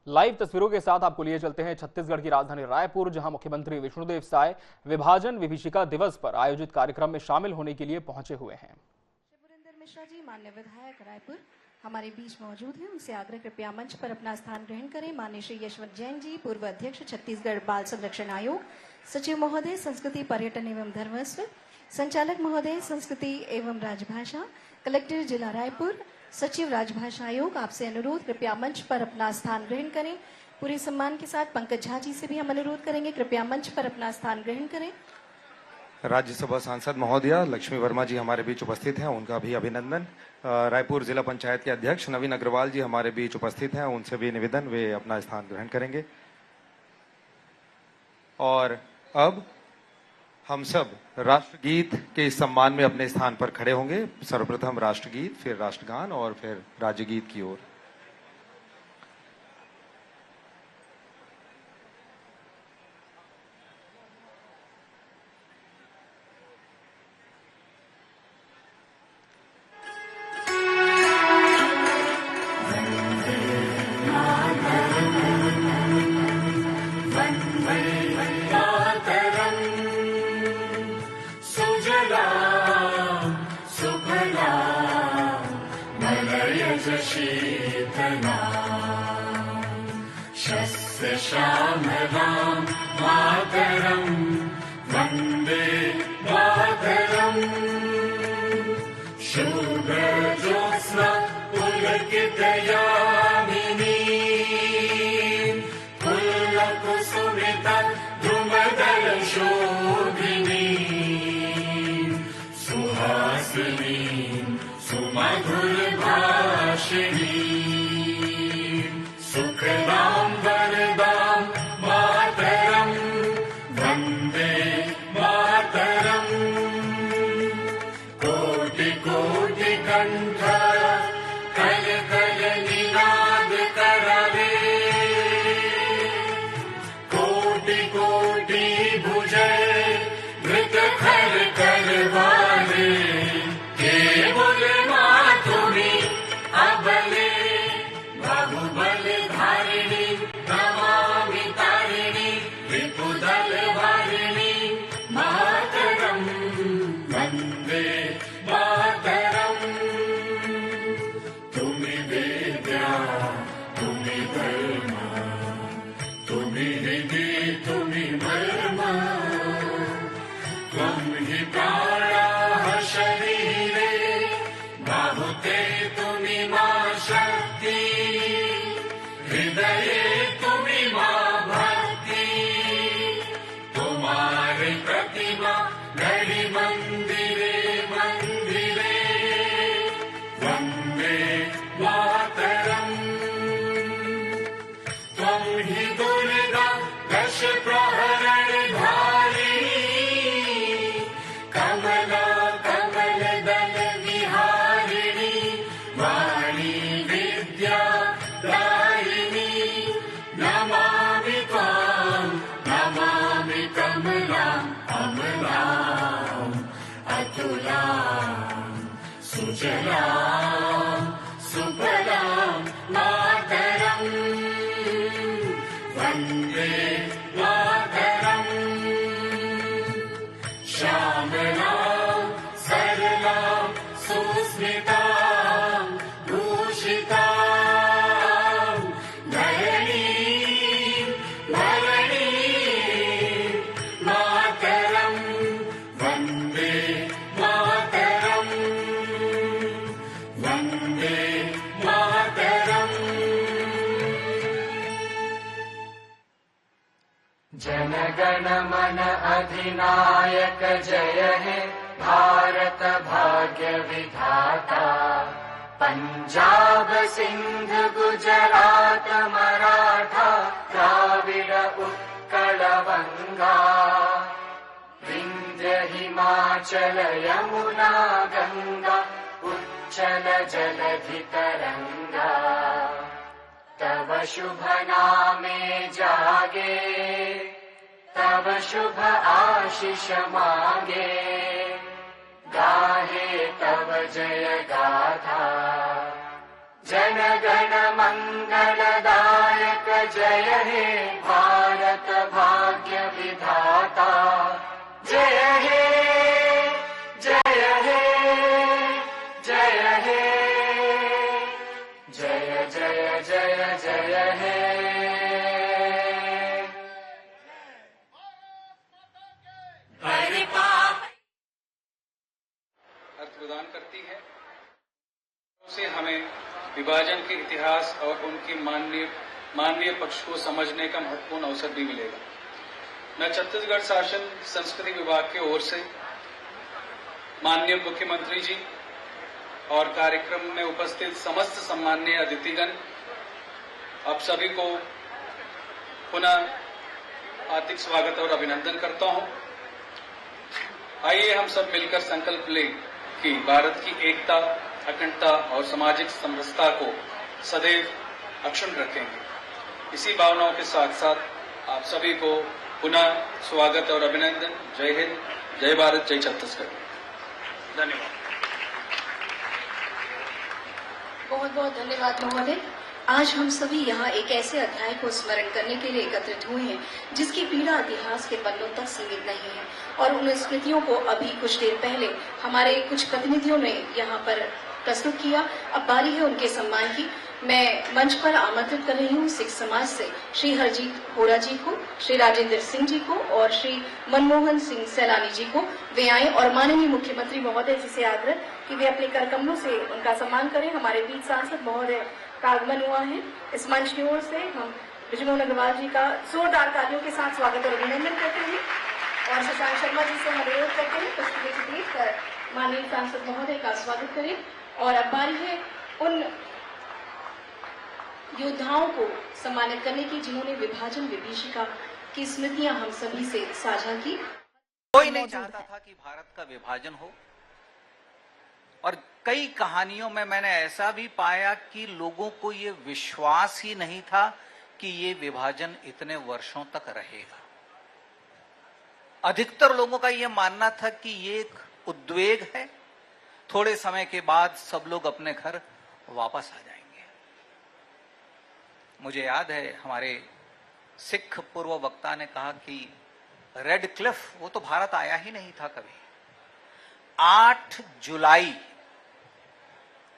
Live तस्वीरों के साथ आपको लिए चलते हैं छत्तीसगढ़ की राजधानी रायपुर, जहां मुख्यमंत्री विष्णुदेव साय विभाजन विभीषिका दिवस पर आयोजित कार्यक्रम में शामिल होने के लिए पहुंचे हुए हैं। शिवपुरेंद्र मिश्रा जी, माननीय विधायक रायपुर, हमारे बीच मौजूद हैं। उनसे आग्रह कृपया मंच पर अपना स्थान ग्रहण करें। माननीय श्री यशवंत जैन जी, पूर्व अध्यक्ष छत्तीसगढ़ बाल संरक्षण आयोग, सचिव महोदय संस्कृति पर्यटन एवं धर्मस्व, संचालक महोदय संस्कृति एवं राजभाषा, कलेक्टर जिला रायपुर, सचिव राजभाषा आयोग, आपसे अनुरोध कृपया मंच पर अपना स्थान ग्रहण करें। पूरे सम्मान के साथ पंकज झा जी से भी हम अनुरोध करेंगे, कृपया मंच पर अपना स्थान ग्रहण करें। राज्यसभा सांसद महोदया लक्ष्मी वर्मा जी हमारे बीच उपस्थित हैं, उनका भी अभिनंदन। रायपुर जिला पंचायत के अध्यक्ष नवीन अग्रवाल जी हमारे बीच उपस्थित हैं, उनसे भी निवेदन, वे अपना स्थान ग्रहण करेंगे। और अब हम सब राष्ट्रगीत के इस सम्मान में अपने स्थान पर खड़े होंगे। सर्वप्रथम राष्ट्रगीत, फिर राष्ट्रगान और फिर राज्यगीत की ओर। शस्य श्यामलां मातरं वन्दे मातरं। शुभ्रज्योत्स्ना पुलकितयामिनी फुल्लकुसुमिता द्रुमदलशोभिनी सुहासिनी सुमधुरभाषिणी सुखदां वरदां मातरं वन्दे मातरं। कोटि कोटि कंठ कल कल निनाद करले, कोटि कोटि भुजय मृत खर करवाले। केवल मातुनि अबले बाहुबल धारिणी नमामि तारिणी रिपुदल वारिणी मातरं वन्दे मातरं। तुमि विद्या तुमि धर्म तुमि हृदि तुमि मर्म, त्वं हि प्राणाः शरीरे बाहुते तुमि मा शक्ति, हृदये तुमि मा भक्ति। तुम्हारे प्रतिमा गढ़ी मंदिरे मंदिरे वन्दे मातरं। त्वं हि दुर्गा दश प्रहरणधारिणी, कमला कमल दल विहारिणी वाणी विद्या दायिनी। नमामि त्वां नमामि कमलां अमलां अतुलां सुजलां सुफलां मातरं वन्दे मातरं। श्यामलां सरलां सुस्मितां भूषितां धरणीं धरणीं मातरं वन्दे मातरं वन्दे मातरं। जनगण मन अधिनायक जय हे भारत भाग्य विधाता। पंजाब सिंध गुजरात मराठा द्राविड उत्कल बंगा, विंध्य हिमाचल यमुना गंगा उच्चल जलधि तरंगा। तव शुभ नामे जागे तव शुभ आशीष मांगे, गाहे तव जय गाथा। जन गण मंगलदायक जय हे भारत भाग्य विधाता जय हे जय हे जय हे जय जय जय जय हे अर्थ प्रदान करती है उसे हमें विभाजन के इतिहास और उनके मानवीय पक्ष को समझने का महत्वपूर्ण अवसर भी मिलेगा। मैं छत्तीसगढ़ शासन संस्कृति विभाग की ओर से माननीय मुख्यमंत्री जी और कार्यक्रम में उपस्थित समस्त सम्माननीय अतिथिगण आप सभी को पुनः हार्दिक स्वागत और अभिनंदन करता हूं। आइए हम सब मिलकर संकल्प लें कि भारत की एकता, अखंडता और सामाजिक समरसता को सदैव अक्षुण्ण रखेंगे। इसी भावनाओं के साथ साथ आप सभी को पुनः स्वागत और अभिनंदन। जय हिंद, जय भारत, जय छत्तीसगढ़। धन्यवाद। बहुत बहुत धन्यवाद महोदय। आज हम सभी यहाँ एक ऐसे अध्याय को स्मरण करने के लिए एकत्रित हुए हैं जिसकी पीड़ा इतिहास के पन्नों तक सीमित नहीं है और उन स्मृतियों को अभी कुछ देर पहले हमारे कुछ प्रतिनिधियों ने यहाँ पर प्रस्तुत किया। अब बारी है उनके सम्मान की। मैं मंच पर आमंत्रित कर रही हूँ सिख समाज से श्री हरजीत होरा जी को, श्री राजेंद्र सिंह जी को और श्री मनमोहन सिंह सैलानी जी को। वे आए और माननीय मुख्यमंत्री महोदय जी से आग्रह कि वे अपने कर कमलों से उनका सम्मान करें। हमारे बीच सांसद महोदय का आगमन हुआ है। इस मंच की ओर से हम बृजमोहन अग्रवाल जी का जोरदार तालियों के साथ स्वागत और अभिनंदन करते हैं और शशांक शर्मा जी से हम अनुरोध करते हैं पुष्पगुच्छ देकर माननीय सांसद महोदय का स्वागत करें। और अब बारी है उन योद्धाओं को सम्मानित करने की जिन्होंने विभाजन विभीषिका की स्मृतियां हम सभी से साझा की। कोई नहीं चाहता था कि भारत का विभाजन हो और कई कहानियों में मैंने ऐसा भी पाया कि लोगों को ये विश्वास ही नहीं था कि ये विभाजन इतने वर्षों तक रहेगा। अधिकतर लोगों का ये मानना था कि ये एक उद्वेग है, थोड़े समय के बाद सब लोग अपने घर वापस आ जाएंगे। मुझे याद है हमारे सिख पूर्व वक्ता ने कहा कि रेड क्लिफ वो तो भारत आया ही नहीं था कभी। 8 जुलाई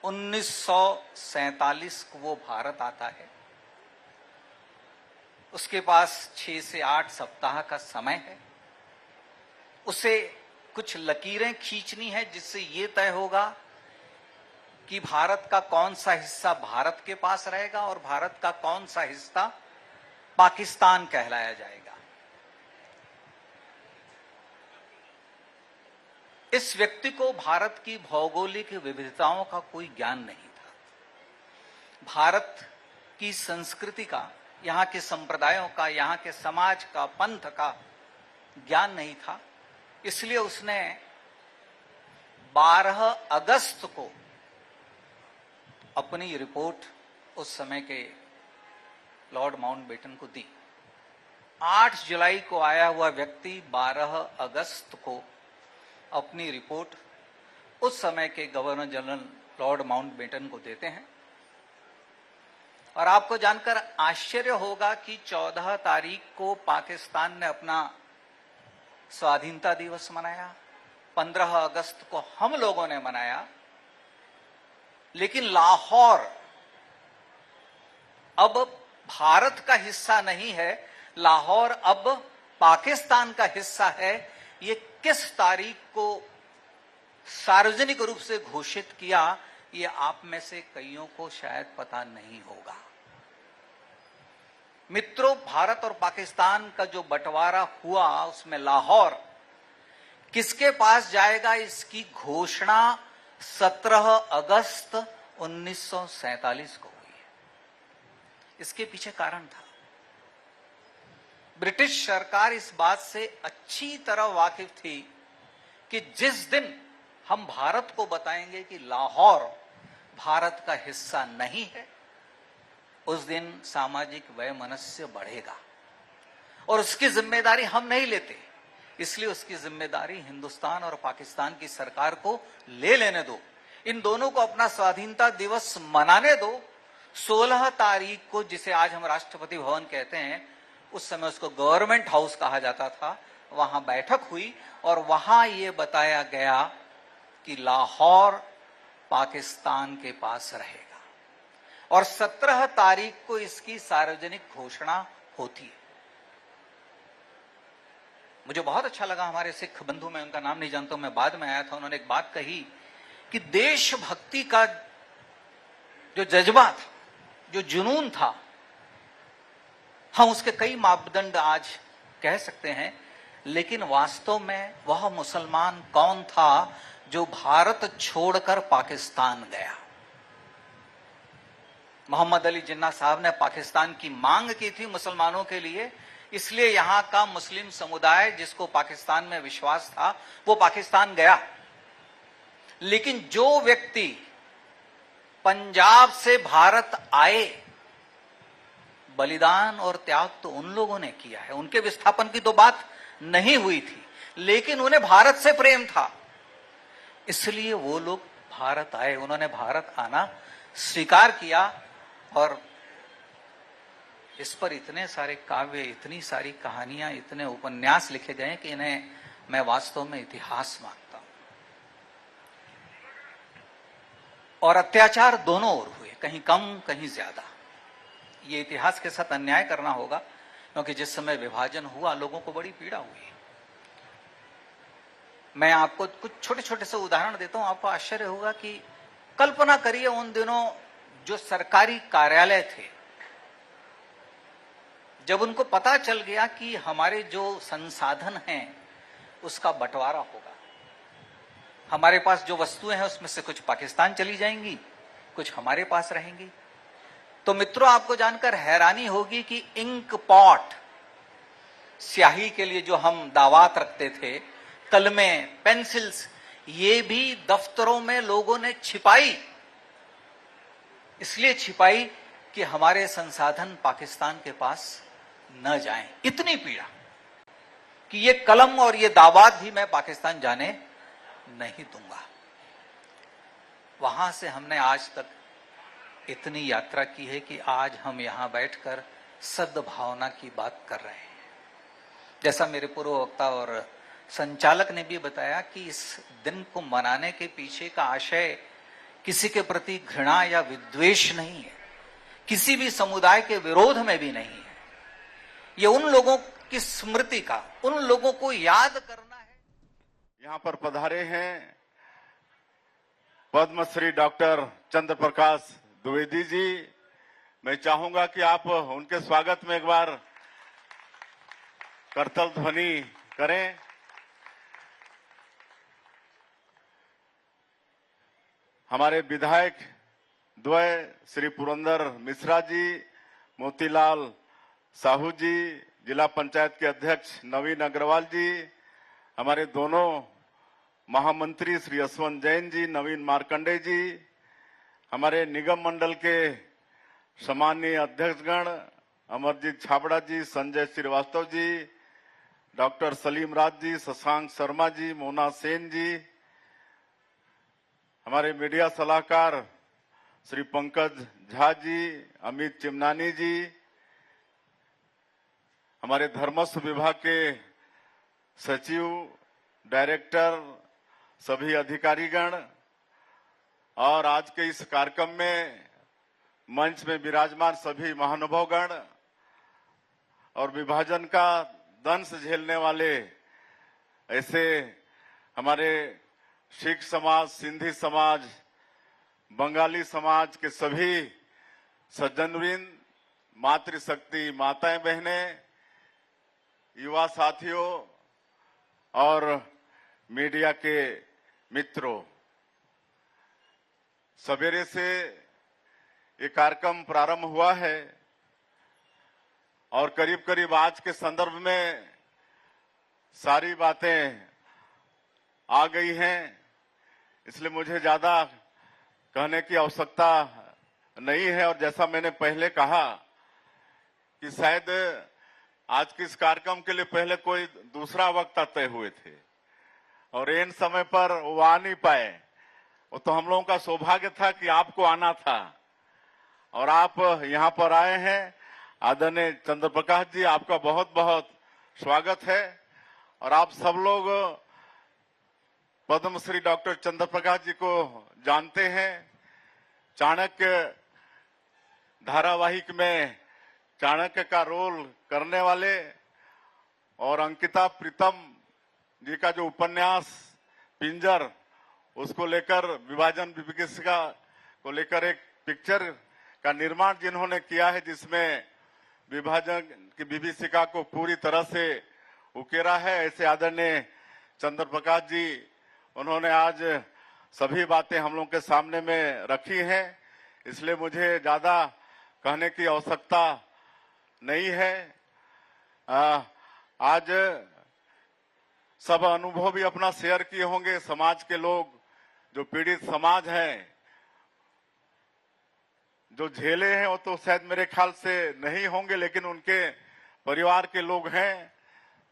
1947 को वो भारत आता है। उसके पास 6 से 8 सप्ताह का समय है। उसे कुछ लकीरें खींचनी है जिससे ये तय होगा कि भारत का कौन सा हिस्सा भारत के पास रहेगा और भारत का कौन सा हिस्सा पाकिस्तान कहलाया जाएगा। इस व्यक्ति को भारत की भौगोलिक विविधताओं का कोई ज्ञान नहीं था। भारत की संस्कृति का, यहाँ के संप्रदायों का, यहाँ के समाज का, पंथ का ज्ञान नहीं था। इसलिए उसने 12 अगस्त को अपनी रिपोर्ट उस समय के लॉर्ड माउंटबेटन को दी। 8 जुलाई को आया हुआ व्यक्ति 12 अगस्त को अपनी रिपोर्ट उस समय के गवर्नर जनरल लॉर्ड माउंटबेटन को देते हैं। और आपको जानकर आश्चर्य होगा कि 14 तारीख को पाकिस्तान ने अपना स्वाधीनता दिवस मनाया, 15 अगस्त को हम लोगों ने मनाया, लेकिन लाहौर अब भारत का हिस्सा नहीं है, लाहौर अब पाकिस्तान का हिस्सा है। ये किस तारीख को सार्वजनिक रूप से घोषित किया, ये आप में से कईयों को शायद पता नहीं होगा। मित्रों, भारत और पाकिस्तान का जो बंटवारा हुआ उसमें लाहौर किसके पास जाएगा, इसकी घोषणा 17 अगस्त 1947 को हुई है। इसके पीछे कारण था, ब्रिटिश सरकार इस बात से अच्छी तरह वाकिफ थी कि जिस दिन हम भारत को बताएंगे कि लाहौर भारत का हिस्सा नहीं है, उस दिन सामाजिक वैमनस्य बढ़ेगा और उसकी जिम्मेदारी हम नहीं लेते। इसलिए उसकी जिम्मेदारी हिंदुस्तान और पाकिस्तान की सरकार को ले लेने दो। इन दोनों को अपना स्वाधीनता दिवस मनाने दो। 16 तारीख को, जिसे आज हम राष्ट्रपति भवन कहते हैं, उस समय उसको गवर्नमेंट हाउस कहा जाता था, वहां बैठक हुई और वहां ये बताया गया कि लाहौर पाकिस्तान के पास रहेगा और 17 तारीख को इसकी सार्वजनिक घोषणा होती है। मुझे बहुत अच्छा लगा, हमारे सिख बंधु, मैं उनका नाम नहीं जानता हूं, मैं बाद में आया था, उन्होंने एक बात कही कि देशभक्ति का जो जज्बा था, जो जुनून था, हम उसके कई मापदंड आज कह सकते हैं, लेकिन वास्तव में वह मुसलमान कौन था जो भारत छोड़कर पाकिस्तान गया? मोहम्मद अली जिन्ना साहब ने पाकिस्तान की मांग की थी मुसलमानों के लिए, इसलिए यहां का मुस्लिम समुदाय जिसको पाकिस्तान में विश्वास था वो पाकिस्तान गया। लेकिन जो व्यक्ति पंजाब से भारत आए, बलिदान और त्याग तो उन लोगों ने किया है, उनके विस्थापन की तो बात नहीं हुई थी, लेकिन उन्हें भारत से प्रेम था, इसलिए वो लोग भारत आए, उन्होंने भारत आना स्वीकार किया। और इस पर इतने सारे काव्य, इतनी सारी कहानियां, इतने उपन्यास लिखे गए कि इन्हें मैं वास्तव में इतिहास मानता हूं। और अत्याचार दोनों ओर हुए, कहीं कम कहीं ज्यादा। ये इतिहास के साथ अन्याय करना होगा, क्योंकि जिस समय विभाजन हुआ लोगों को बड़ी पीड़ा हुई। मैं आपको कुछ छोटे छोटे से उदाहरण देता हूं, आपको आश्चर्य होगा कि कल्पना करिए उन दिनों जो सरकारी कार्यालय थे, जब उनको पता चल गया कि हमारे जो संसाधन हैं उसका बंटवारा होगा, हमारे पास जो वस्तुएं हैं उसमें से कुछ पाकिस्तान चली जाएंगी, कुछ हमारे पास रहेंगी, तो मित्रों आपको जानकर हैरानी होगी कि इंक पॉट, स्याही के लिए जो हम दावात रखते थे, कलमें, पेंसिल्स, ये भी दफ्तरों में लोगों ने छिपाई। इसलिए छिपाई कि हमारे संसाधन पाकिस्तान के पास न जाएं। इतनी पीड़ा कि ये कलम और ये दावात भी मैं पाकिस्तान जाने नहीं दूंगा। वहां से हमने आज तक इतनी यात्रा की है कि आज हम यहां बैठकर सद्भावना की बात कर रहे हैं। जैसा मेरे पूर्व वक्ता और संचालक ने भी बताया कि इस दिन को मनाने के पीछे का आशय किसी के प्रति घृणा या विद्वेष नहीं है, किसी भी समुदाय के विरोध में भी नहीं है। ये उन लोगों की स्मृति का, उन लोगों को याद करना है। यहाँ पर पधारे हैं पद्मश्री डॉक्टर चंद्र प्रकाश द्विवेदी जी। मैं चाहूंगा कि आप उनके स्वागत में एक बार करतल ध्वनि करें। हमारे विधायक द्वय श्री पुरंदर मिश्रा जी, मोतीलाल साहू जी, जिला पंचायत के अध्यक्ष नवीन अग्रवाल जी, हमारे दोनों महामंत्री श्री यशवंत जैन जी, नवीन मार्कंडे जी, हमारे निगम मंडल के सम्मानीय अध्यक्षगण अमरजीत छाबड़ा जी, संजय श्रीवास्तव जी, डॉक्टर सलीम राज जी, शशांक शर्मा जी, मोना सेन जी, हमारे मीडिया सलाहकार श्री पंकज झा जी, अमित चिमनानी जी, हमारे धर्मस्व विभाग के सचिव, डायरेक्टर, सभी अधिकारीगण और आज के इस कार्यक्रम में मंच में विराजमान सभी महानुभावगण और विभाजन का दंश झेलने वाले ऐसे हमारे सिख समाज, सिंधी समाज, बंगाली समाज के सभी सज्जनवृंद, मातृशक्ति माताएं बहनें, युवा साथियों और मीडिया के मित्रों, सवेरे से ये कार्यक्रम प्रारंभ हुआ है और करीब करीब आज के संदर्भ में सारी बातें आ गई हैं, इसलिए मुझे ज्यादा कहने की आवश्यकता नहीं है। और जैसा मैंने पहले कहा कि शायद आज के इस कार्यक्रम के लिए पहले कोई दूसरा वक्ता तय हुए थे और इन समय पर वो आ नहीं पाए। वो तो हम लोगों का सौभाग्य था कि आपको आना था और आप यहाँ पर आए हैं। आदरणीय चंद्र प्रकाश जी, आपका बहुत बहुत स्वागत है। और आप सब लोग पद्मश्री डॉक्टर चंद्र प्रकाश जी को जानते हैं। चाणक्य धारावाहिक में चाणक्य का रोल करने वाले और अंकिता प्रीतम जी का जो उपन्यास पिंजर, उसको लेकर विभाजन विभीषिका को लेकर एक पिक्चर का निर्माण जिन्होंने किया है, जिसमें विभाजन की विभीषिका को पूरी तरह से उकेरा है, ऐसे आदरणीय चंद्र प्रकाश जी, उन्होंने आज सभी बातें हम लोग के सामने में रखी हैं। इसलिए मुझे ज्यादा कहने की आवश्यकता नहीं है। आज सब अनुभव भी अपना शेयर किए होंगे। समाज के लोग, जो पीड़ित समाज हैं, जो झेले हैं, वो तो शायद मेरे ख्याल से नहीं होंगे, लेकिन उनके परिवार के लोग हैं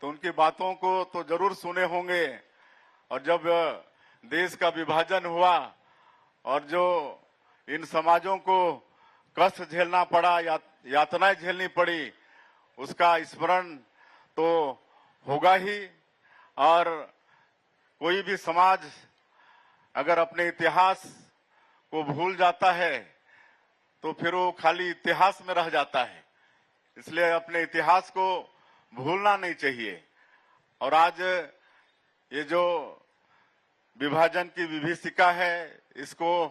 तो उनकी बातों को तो जरूर सुने होंगे। और जब देश का विभाजन हुआ और जो इन समाजों को कष्ट झेलना पड़ा, यातनाएं झेलनी पड़ी, उसका स्मरण तो होगा ही। और कोई भी समाज अगर अपने इतिहास को भूल जाता है तो फिर वो खाली इतिहास में रह जाता है। इसलिए अपने इतिहास को भूलना नहीं चाहिए। और आज ये जो विभाजन की विभीषिका है, इसको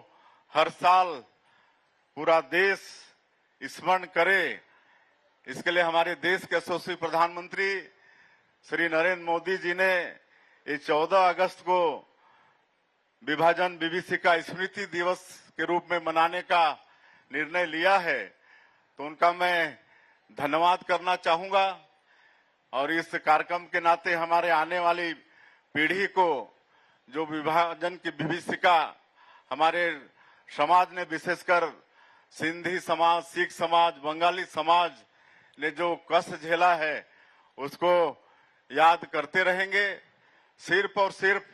हर साल पूरा देश स्मरण करे, इसके लिए हमारे देश के यशस्वी प्रधानमंत्री श्री नरेंद्र मोदी जी ने ये 14 अगस्त को विभाजन विभीषिका स्मृति दिवस के रूप में मनाने का निर्णय लिया है। तो उनका मैं धन्यवाद करना चाहूंगा। और इस कार्यक्रम के नाते हमारे आने वाली पीढ़ी को जो विभाजन की विभीषिका हमारे समाज ने, विशेषकर सिंधी समाज, सिख समाज, बंगाली समाज ने जो कष्ट झेला है, उसको याद करते रहेंगे। सिर्फ और सिर्फ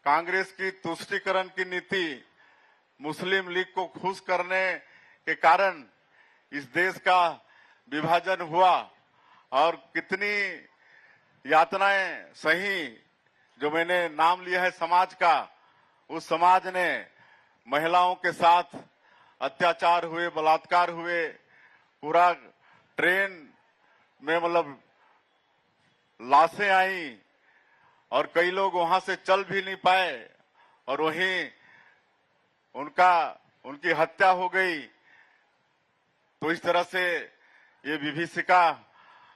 कांग्रेस की तुष्टीकरण की नीति, मुस्लिम लीग को खुश करने के कारण इस देश का विभाजन हुआ और कितनी यातनाएं सही। जो मैंने नाम लिया है समाज का, उस समाज ने महिलाओं के साथ अत्याचार हुए, बलात्कार हुए, पूरा ट्रेन में मतलब लाशें आई और कई लोग वहां से चल भी नहीं पाए और वहीं उनकी हत्या हो गई। तो इस तरह से ये विभीषिका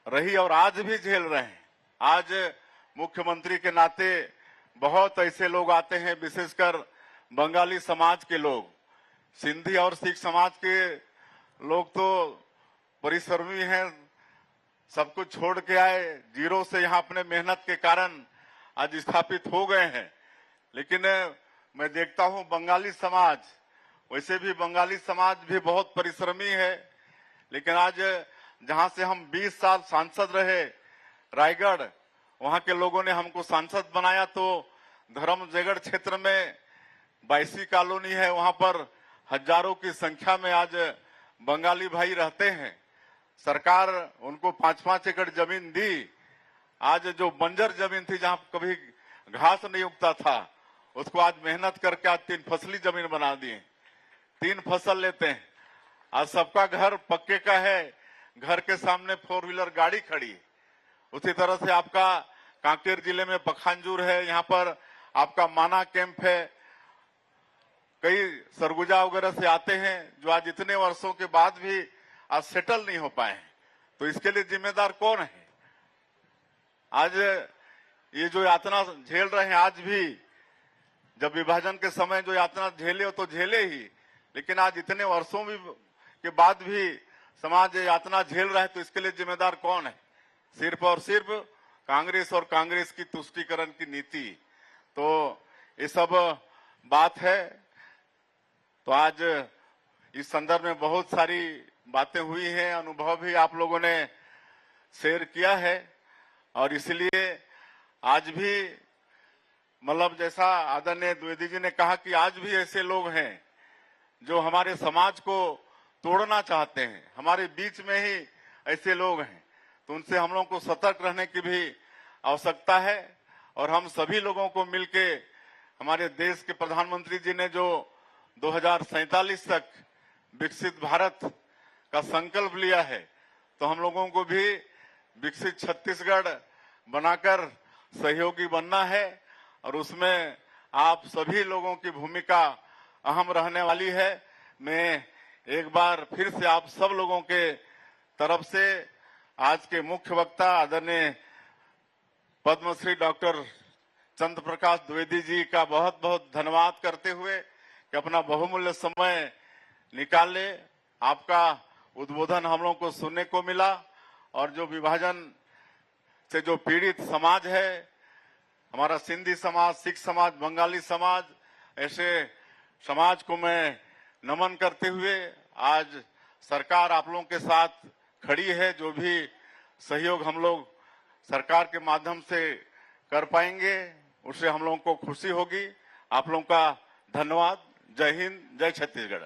रही और आज भी झेल रहे हैं। आज मुख्यमंत्री के नाते बहुत ऐसे लोग आते हैं, विशेषकर बंगाली समाज के लोग, सिंधी और सिख समाज के लोग तो परिश्रमी हैं, सब कुछ छोड़ के आए, जीरो से यहाँ अपने मेहनत के कारण आज स्थापित हो गए हैं। लेकिन मैं देखता हूँ बंगाली समाज, वैसे भी बंगाली समाज भी बहुत परिश्रमी है, लेकिन आज जहां से हम 20 साल सांसद रहे, रायगढ़, वहां के लोगों ने हमको सांसद बनाया। तो धर्मजयगढ़ क्षेत्र में 22 कॉलोनी है, वहां पर हजारों की संख्या में आज बंगाली भाई रहते हैं। सरकार उनको 5-5 एकड़ जमीन दी। आज जो बंजर जमीन थी, जहां कभी घास नहीं उगता था, उसको आज मेहनत करके आज 3 फसली जमीन बना दिए। 3 फसल लेते हैं। आज सबका घर पक्के का है, घर के सामने 4 व्हीलर गाड़ी खड़ी। उसी तरह से आपका कांकेर जिले में पखांजूर है, यहाँ पर आपका माना कैंप है। कई सरगुजा वगैरह से आते हैं जो आज इतने वर्षों के बाद भी आज सेटल नहीं हो पाए। तो इसके लिए जिम्मेदार कौन है? आज ये जो यातना झेल रहे हैं, आज भी जब विभाजन के समय जो यातना झेले हो तो झेले ही, लेकिन आज इतने वर्षों के बाद भी समाज यातना झेल रहा है। तो इसके लिए जिम्मेदार कौन है? सिर्फ और सिर्फ कांग्रेस और कांग्रेस की तुष्टीकरण की नीति। तो ये सब बात है। तो आज इस संदर्भ में बहुत सारी बातें हुई हैं, अनुभव भी आप लोगों ने शेयर किया है। और इसलिए आज भी मतलब जैसा आदरणीय द्विवेदी जी ने कहा कि आज भी ऐसे लोग हैं जो हमारे समाज को तोड़ना चाहते हैं। हमारे बीच में ही ऐसे लोग हैं, तो उनसे हम लोगों को सतर्क रहने की भी आवश्यकता है। और हम सभी लोगों को मिलके, हमारे देश के प्रधानमंत्री जी ने जो 2047 तक विकसित भारत का संकल्प लिया है, तो हम लोगों को भी विकसित छत्तीसगढ़ बनाकर सहयोगी बनना है। और उसमें आप सभी लोगों की भूमिका अहम रहने वाली है। मैं एक बार फिर से आप सब लोगों के तरफ से आज के मुख्य वक्ता आदरणीय पद्मश्री डॉक्टर चंद्र प्रकाश द्विवेदी जी का बहुत बहुत धन्यवाद करते हुए कि अपना बहुमूल्य समय निकाले। आपका उद्बोधन हम लोगों को सुनने को मिला। और जो विभाजन से जो पीड़ित समाज है, हमारा सिंधी समाज, सिख समाज, बंगाली समाज, ऐसे समाज को मैं नमन करते हुए आज सरकार आप लोगों के साथ खड़ी है। जो भी सहयोग हम लोग सरकार के माध्यम से कर पाएंगे, उससे हम लोगों को खुशी होगी। आप लोगों का धन्यवाद। जय हिंद, जय छत्तीसगढ़।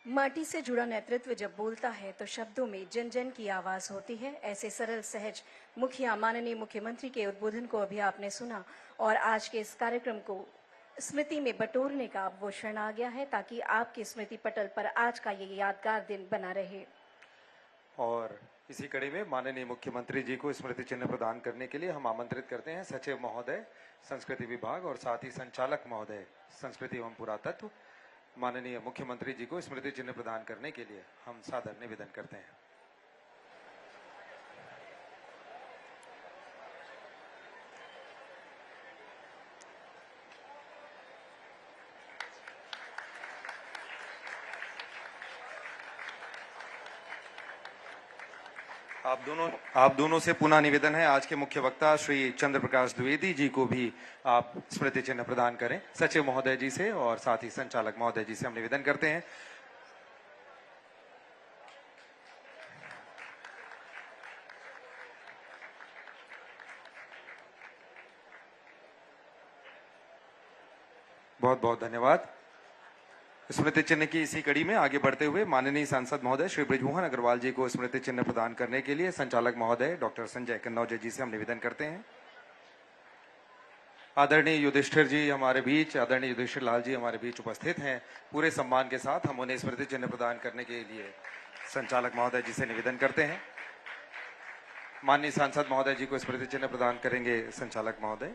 माटी से जुड़ा नेतृत्व जब बोलता है तो शब्दों में जन जन की आवाज होती है। ऐसे सरल सहज मुखिया माननीय मुख्यमंत्री के उद्बोधन को अभी आपने सुना और आज के इस कार्यक्रम को स्मृति में बटोरने का अब वो क्षण आ गया है, ताकि आपके स्मृति पटल पर आज का ये यादगार दिन बना रहे। और इसी कड़ी में माननीय मुख्यमंत्री जी को स्मृति चिन्ह प्रदान करने के लिए हम आमंत्रित करते हैं सचिव महोदय, संस्कृति विभाग और साथ ही संचालक महोदय, संस्कृति एवं पुरातत्व। माननीय मुख्यमंत्री जी को स्मृति चिन्ह प्रदान करने के लिए हम सादर निवेदन करते हैं। आप दोनों से पुनः निवेदन है, आज के मुख्य वक्ता श्री चंद्र प्रकाश द्विवेदी जी को भी आप स्मृति चिन्ह प्रदान करें। सचिव महोदय जी से और साथ ही संचालक महोदय जी से हम निवेदन करते हैं। बहुत बहुत धन्यवाद। स्मृति चिन्ह की इसी कड़ी में आगे बढ़ते हुए माननीय सांसद महोदय श्री बृजमोहन अग्रवाल जी को स्मृति चिन्ह प्रदान करने के लिए संचालक महोदय डॉक्टर संजय कन्नौजे जी से हम निवेदन करते हैं। आदरणीय युधिष्ठिर जी हमारे बीच, आदरणीय युधिष्ठिर लाल जी हमारे बीच उपस्थित हैं। पूरे सम्मान के साथ हम उन्हें स्मृति चिन्ह प्रदान करने के लिए संचालक महोदय जी से निवेदन करते हैं। माननीय सांसद महोदय जी को स्मृति चिन्ह प्रदान करेंगे संचालक महोदय।